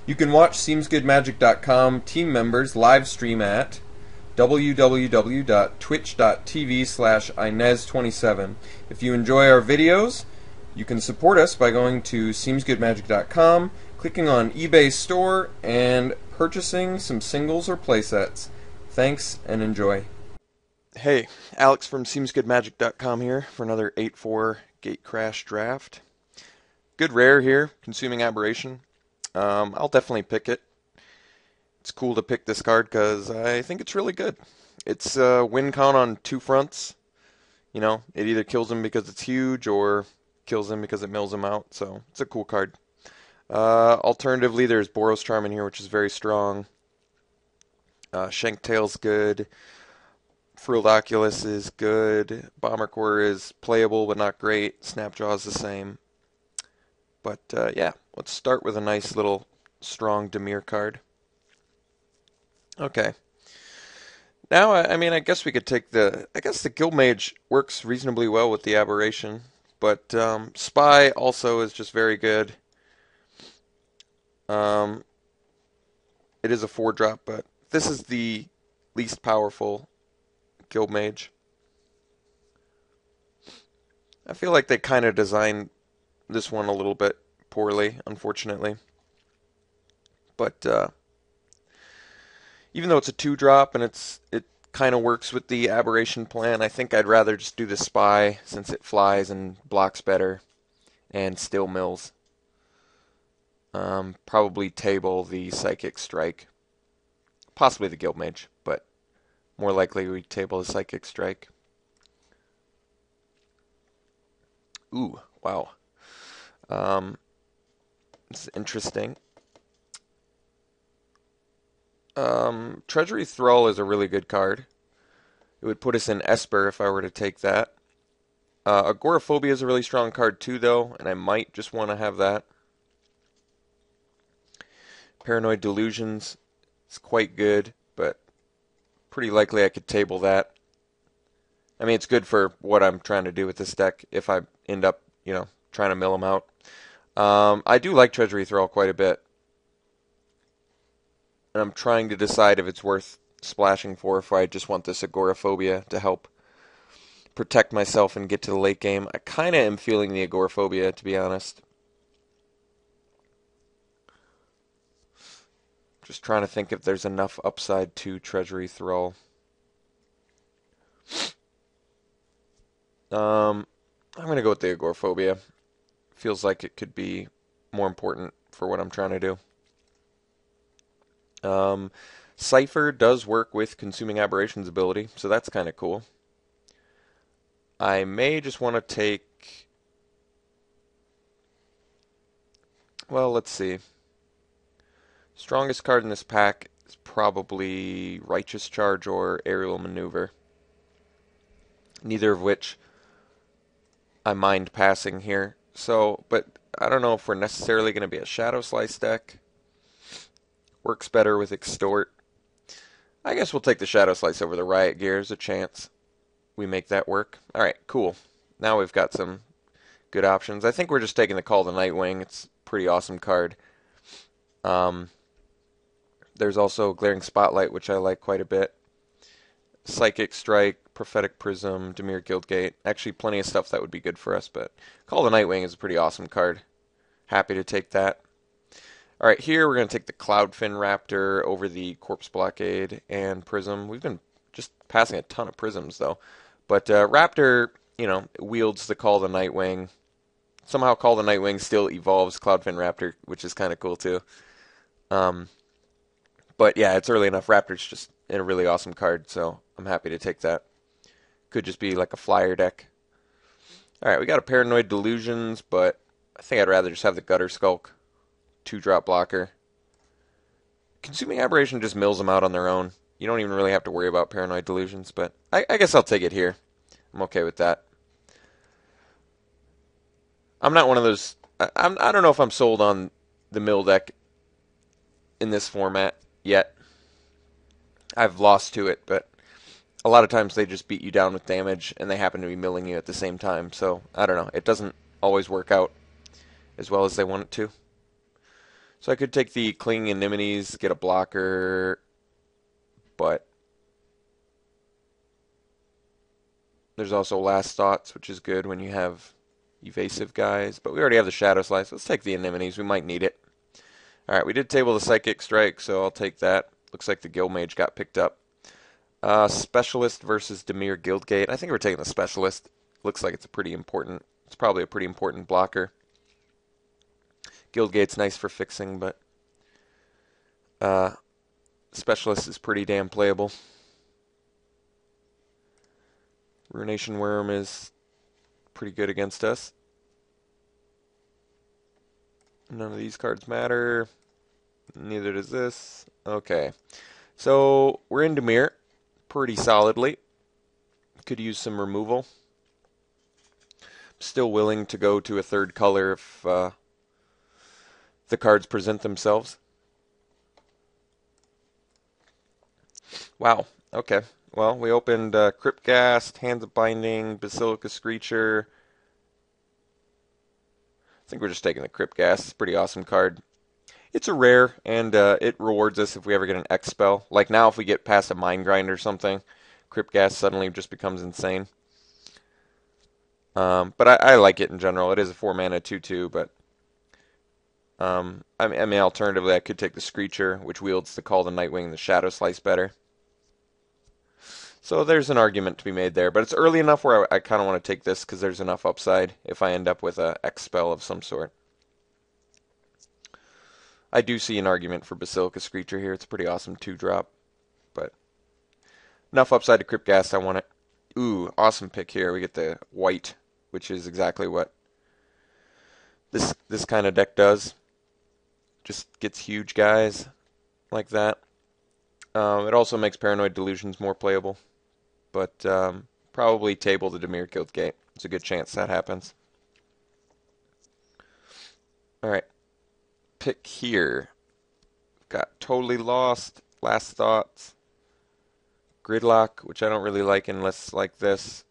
You can watch SeemsGoodMagic.com team members live stream at www.twitch.tv/Inez27. If you enjoy our videos, you can support us by going to SeemsGoodMagic.com, clicking on eBay store, and purchasing some singles or playsets. Thanks and enjoy. Hey, Alex from SeemsGoodMagic.com here for another 8-4 Gatecrash draft. Good rare here, Consuming Aberration. I'll definitely pick it. It's cool to pick this card because I think it's really good. It's win count on two fronts. You know, it either kills him because it's huge or kills him because it mills him out. So it's a cool card. Alternatively, there's Boros Charm in here, which is very strong. Shanktail's good. Frilled Oculus is good. Bomber Core is playable but not great. Snapjaw is the same. But yeah, let's start with a nice little strong Dimir card. Okay. Now, I mean, I guess we could take the... I guess the Guild Mage works reasonably well with the Aberration. But Spy also is just very good. It is a 4-drop, but this is the least powerful Guild Mage. I feel like they kind of designed this one a little bit poorly, unfortunately. But even though it's a 2-drop and it kind of works with the Aberration plan, I think I'd rather just do the Spy since it flies and blocks better and still mills. Probably table the Psychic Strike. Possibly the Guild Mage, but more likely we table the Psychic Strike. Ooh, wow. It's interesting. Treasury Thrall is a really good card. It would put us in Esper if I were to take that. Agoraphobia is a really strong card too, though, and I might just want to have that. Paranoid Delusions is quite good, but pretty likely I could table that. I mean, it's good for what I'm trying to do with this deck if I end up, you know, trying to mill them out. I do like Treasury Thrall quite a bit. And I'm trying to decide if it's worth splashing for, if I just want this Agoraphobia to help protect myself and get to the late game. I kind of am feeling the Agoraphobia, to be honest. Just trying to think if there's enough upside to Treasury Thrall. I'm going to go with the Agoraphobia. Feels like it could be more important for what I'm trying to do. Cypher does work with Consuming Aberration's ability, so that's kind of cool. I may just want to take... Well, let's see. Strongest card in this pack is probably Righteous Charge or Aerial Maneuver. Neither of which I mind passing here. So, but I don't know if we're necessarily going to be a Shadow Slice deck. Works better with Extort. I guess we'll take the Shadow Slice over the Riot Gear. There's a chance we make that work. Alright, cool. Now we've got some good options. I think we're just taking the Call to Nightwing. It's a pretty awesome card. There's also Glaring Spotlight, which I like quite a bit. Psychic Strike, Prophetic Prism, Dimir Guildgate. Actually, plenty of stuff that would be good for us, but Call to Nightwing is a pretty awesome card. Happy to take that. Alright, here we're going to take the Cloudfin Raptor over the Corpse Blockade and Prism. We've been just passing a ton of Prisms, though. But Raptor, you know, wields the Call to Nightwing. Somehow Call to Nightwing still evolves Cloudfin Raptor, which is kind of cool, too. But yeah, it's early enough. Raptor's just a really awesome card, so I'm happy to take that. Could just be like a flyer deck. Alright, we got a Paranoid Delusions, but I think I'd rather just have the Gutter Skulk. 2-drop blocker. Consuming Aberration just mills them out on their own. You don't even really have to worry about Paranoid Delusions, but I guess I'll take it here. I'm okay with that. I'm not one of those... I don't know if I'm sold on the mill deck in this format yet. I've lost to it, but a lot of times they just beat you down with damage, and they happen to be milling you at the same time. So, I don't know. It doesn't always work out as well as they want it to. So I could take the Clinging Anemones, get a blocker, but there's also Last Thoughts, which is good when you have evasive guys. But we already have the Shadow Slice. Let's take the Anemones. We might need it. Alright, we did table the Psychic Strike, so I'll take that. Looks like the Guild Mage got picked up. Specialist versus Dimir Guildgate. I think we're taking the Specialist. Looks like it's probably a pretty important blocker. Guildgate's nice for fixing, but Specialist is pretty damn playable. Ruination Worm is pretty good against us. None of these cards matter. Neither does this. Okay. So we're in Dimir pretty solidly. Could use some removal. Still willing to go to a third color if the cards present themselves. Wow. Okay. Well, we opened Cryptghast, Hands of Binding, Basilica Screecher. I think we're just taking the Cryptghast. It's a pretty awesome card. It's a rare, and it rewards us if we ever get an X spell. Like now, if we get past a Mind Grind or something, Cryptghast suddenly just becomes insane. But I like it in general. It is a 4-mana 2/2, but I mean, alternatively, I could take the Screecher, which wields the Call to Nightwing and the Shadow Slice better. So there's an argument to be made there, but it's early enough where I kind of want to take this because there's enough upside if I end up with a X spell of some sort. I do see an argument for Basilica Screecher here. It's a pretty awesome 2-drop, but enough upside to Cryptghast. I want it. Ooh, awesome pick here. We get the white, which is exactly what this kind of deck does. Just gets huge guys like that. It also makes Paranoid Delusions more playable. But probably table the Dimir Guildgate. It's a good chance that happens. Alright. Pick here. Got Totally Lost, Last Thoughts, Gridlock, which I don't really like unless like this.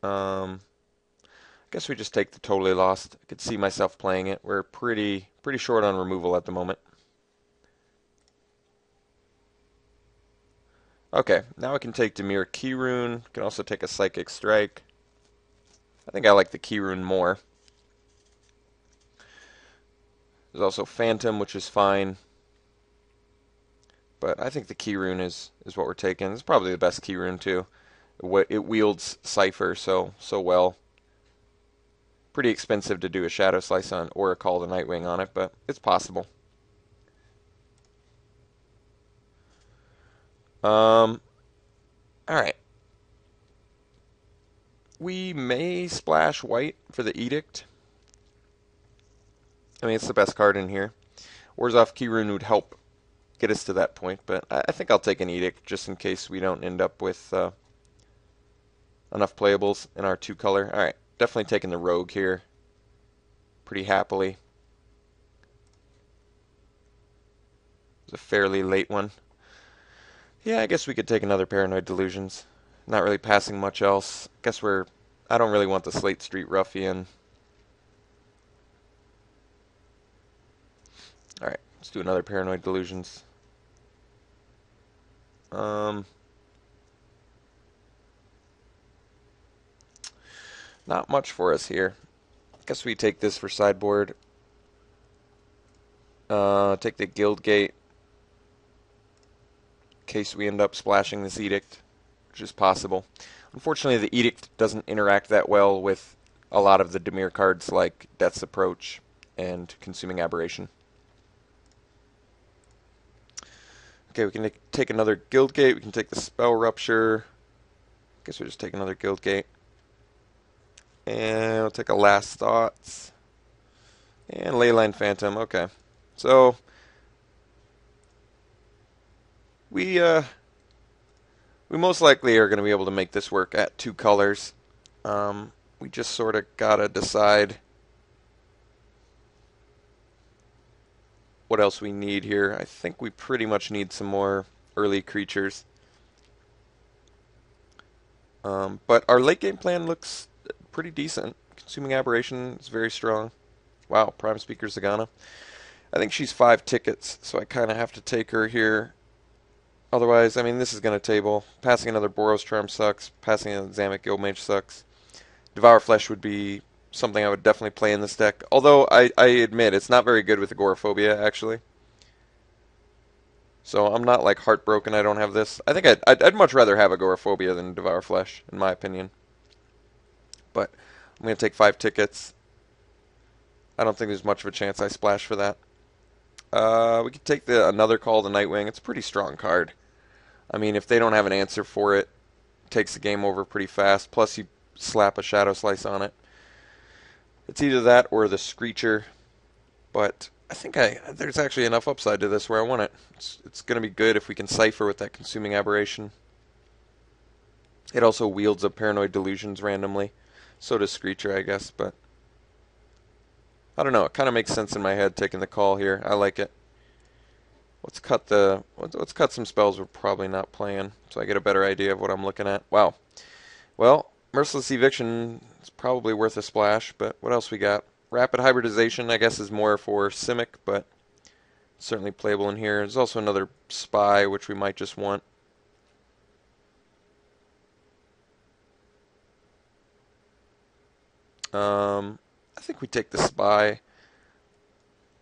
I guess we just take the Totally Lost. I could see myself playing it. We're pretty short on removal at the moment. Okay, now I can take Dimir Keyrune. Can also take a Psychic Strike. I think I like the Keyrune more. There's also Phantom, which is fine. But I think the Keyrune is what we're taking. It's probably the best Keyrune too. It wields Cipher so well. Pretty expensive to do a Shadow Slice on or a Call to Nightwing on it, but it's possible. Alright. We may splash white for the Edict. I mean, it's the best card in here. Orzhov Keyrune would help get us to that point, but I think I'll take an Edict just in case we don't end up with enough playables in our 2-color. Alright, definitely taking the Rogue here. Pretty happily. It's a fairly late one. Yeah, I guess we could take another Paranoid Delusions. Not really passing much else. Guess I don't really want the Slate Street Ruffian. Alright, let's do another Paranoid Delusions. Not much for us here. Guess we take this for sideboard. Take the Guildgate. In case we end up splashing this Edict, which is possible. Unfortunately, the Edict doesn't interact that well with a lot of the Dimir cards like Death's Approach and Consuming Aberration. Okay, we can take another Guildgate. We can take the Spell Rupture. Guess we'll just take another Guildgate. And we'll take a Last Thoughts. And Leyline Phantom. Okay. So we most likely are going to be able to make this work at 2 colors. We just sort of got to decide what else we need here. I think we pretty much need some more early creatures. But our late game plan looks pretty decent. Consuming Aberration is very strong. Wow, Prime Speaker Zagana. I think she's 5 tickets, so I kind of have to take her here. Otherwise, I mean, this is going to table. Passing another Boros Charm sucks. Passing a Zamek Guildmage sucks. Devour Flesh would be something I would definitely play in this deck. Although, I admit, it's not very good with Agoraphobia, actually. So I'm not, like, heartbroken I don't have this. I think I'd much rather have Agoraphobia than Devour Flesh, in my opinion. But I'm going to take 5 tickets. I don't think there's much of a chance I splash for that. We could take another Call to Nightwing. It's a pretty strong card. I mean, if they don't have an answer for it, it takes the game over pretty fast. Plus, you slap a Shadow Slice on it. It's either that or the Screecher. But I think there's actually enough upside to this where I want it. It's going to be good if we can cipher with that Consuming Aberration. It also wields up Paranoid Delusions randomly. So does Screecher, I guess, but I don't know. It kind of makes sense in my head taking the call here. I like it. Let's cut some spells we're probably not playing, so I get a better idea of what I'm looking at. Wow. Well, Merciless Eviction is probably worth a splash, but what else we got? Rapid Hybridization, I guess, is more for Simic, but certainly playable in here. There's also another Spy, which we might just want. I think we take the Spy.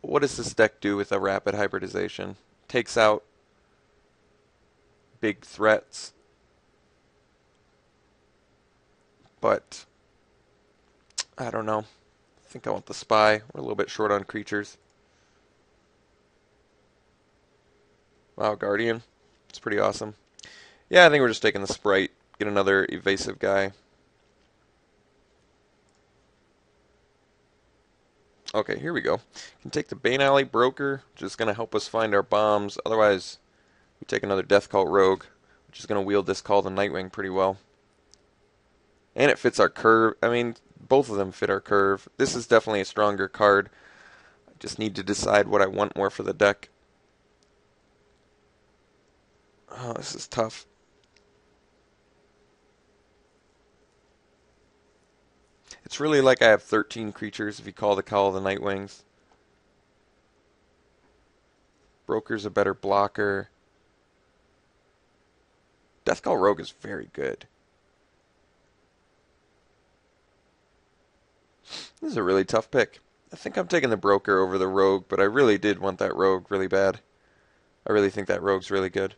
What does this deck do with a Rapid Hybridization? Takes out big threats, but I don't know. I think I want the Spy. We're a little bit short on creatures. Wow, Guardian. It's pretty awesome. Yeah, I think we're just taking the Sprite. Get another evasive guy. Okay, here we go. Can take the Bane Alley Broker, which is going to help us find our bombs. Otherwise, we take another Death Cult Rogue, which is going to wield this Call to Nightwing pretty well. And it fits our curve. I mean, both of them fit our curve. This is definitely a stronger card. I just need to decide what I want more for the deck. Oh, this is tough. It's really like I have 13 creatures if you call the Call of the Nightwings. Broker's a better blocker. Death Cult Rogue is very good. This is a really tough pick. I think I'm taking the Broker over the Rogue, but I really did want that Rogue really bad. I really think that Rogue's really good.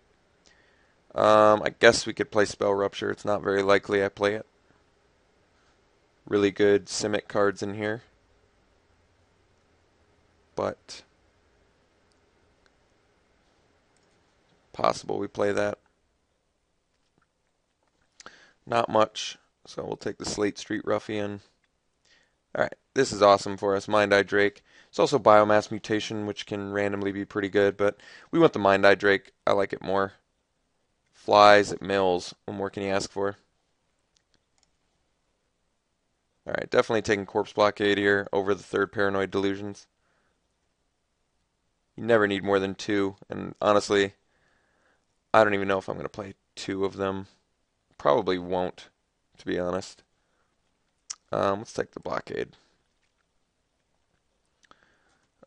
I guess we could play Spell Rupture. It's not very likely I play it. Really good Simic cards in here. But possible we play that. Not much, so we'll take the Slate Street Ruffian. Alright, this is awesome for us. Mind Eye Drake. It's also Biomass Mutation, which can randomly be pretty good, but we want the Mind Eye Drake. I like it more. Flies, it mills. What more can you ask for? Alright, definitely taking Corpse Blockade here over the third Paranoid Delusions. You never need more than 2, and honestly, I don't even know if I'm going to play 2 of them. Probably won't, to be honest. Let's take the Blockade.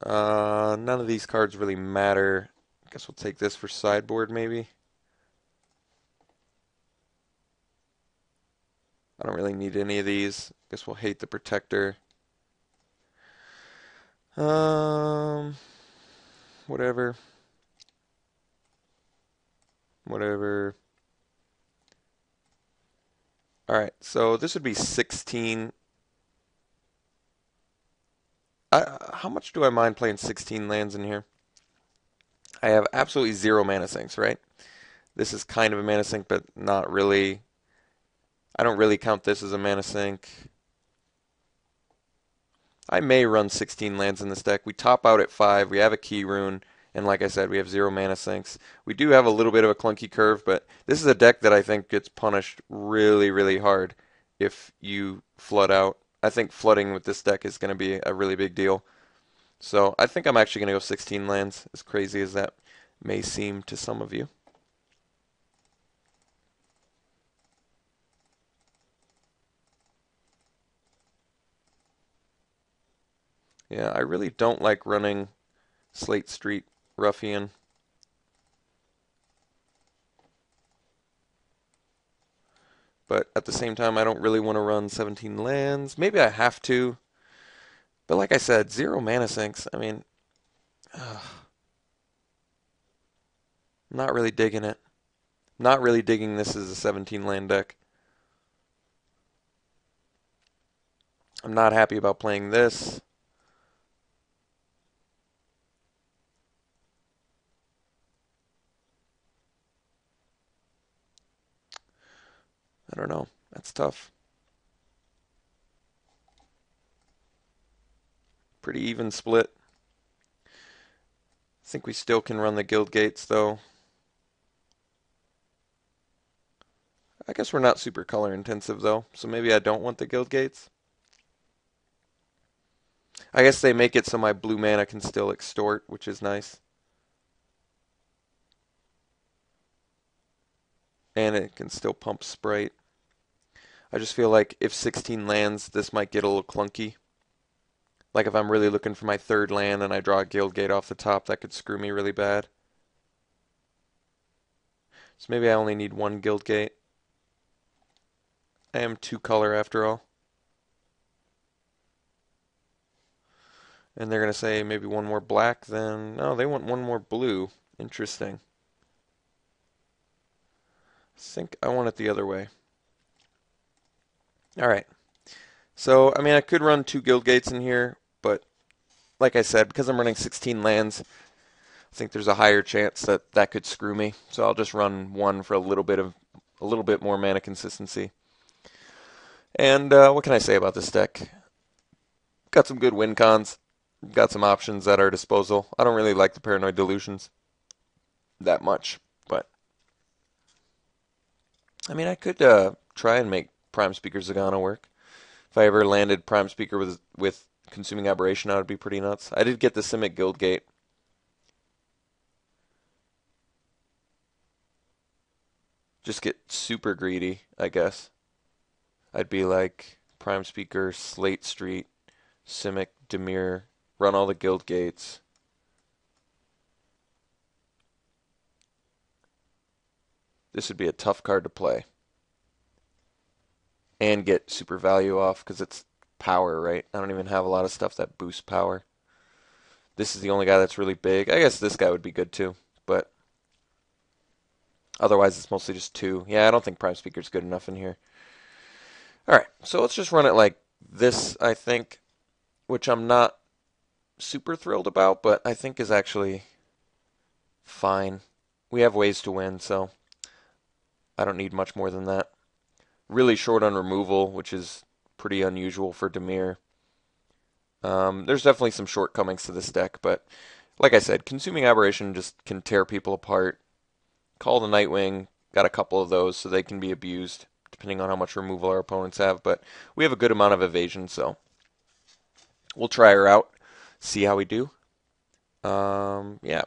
None of these cards really matter. I guess we'll take this for sideboard, maybe. I don't really need any of these. Guess we'll hate the Protector. Whatever. Whatever. Alright, so this would be 16. How much do I mind playing 16 lands in here? I have absolutely 0 mana sinks, right? This is kind of a mana sink, but not really. I don't really count this as a mana sink. I may run 16 lands in this deck. We top out at 5. We have a Key Rune. And like I said, we have 0 mana sinks. We do have a little bit of a clunky curve, but this is a deck that I think gets punished really, really hard if you flood out. I think flooding with this deck is going to be a really big deal. So I think I'm actually going to go 16 lands, as crazy as that may seem to some of you. Yeah, I really don't like running Slate Street Ruffian. But at the same time, I don't really want to run 17 lands. Maybe I have to. But like I said, 0 mana sinks. I mean, ugh, I'm not really digging it. Not really digging this as a 17 land deck. I'm not happy about playing this. I don't know. That's tough. Pretty even split. I think we still can run the guild gates though. I guess we're not super color intensive though, so maybe I don't want the guild gates. I guess they make it so my blue mana can still extort, which is nice. And it can still pump Sprite. I just feel like if 16 lands, this might get a little clunky. Like if I'm really looking for my third land and I draw a guild gate off the top, that could screw me really bad. So maybe I only need one guild gate. I am 2 color after all. And they're going to say maybe one more black, then... No, they want one more blue. Interesting. I think I want it the other way. Alright. So, I mean, I could run 2 guild gates in here, but like I said, because I'm running 16 lands, I think there's a higher chance that that could screw me. So I'll just run 1 for a little bit more mana consistency. And what can I say about this deck? Got some good win cons. Got some options at our disposal. I don't really like the Paranoid Delusions that much, but I mean, I could try and make Prime Speaker Zagana work. If I ever landed Prime Speaker with Consuming Aberration, that would be pretty nuts. I did get the Simic Guild Gate. Just get super greedy, I guess. I'd be like Prime Speaker, Slate Street, Simic, Dimir, run all the guild gates. This would be a tough card to play. And get super value off because it's power, right? I don't even have a lot of stuff that boosts power. This is the only guy that's really big. I guess this guy would be good too, but otherwise it's mostly just 2. Yeah, I don't think Prime Speaker's good enough in here. Alright, so let's just run it like this, I think, which I'm not super thrilled about, but I think is actually fine. We have ways to win, so I don't need much more than that. Really short on removal, which is pretty unusual for Dimir. There's definitely some shortcomings to this deck, but like I said, Consuming Aberration just can tear people apart. Call the Nightwing, got a couple of those, so they can be abused, depending on how much removal our opponents have, but we have a good amount of evasion, so we'll try her out, see how we do. Yeah.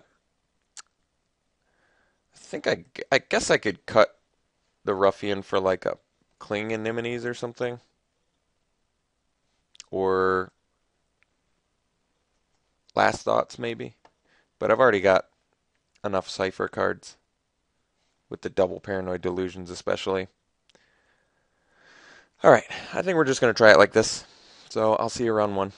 I guess I could cut the Ruffian for like a Cling Anemones or something. Or Last Thoughts, maybe. But I've already got enough Cypher cards. With the double Paranoid Delusions, especially. Alright, I think we're just going to try it like this. So I'll see you around 1.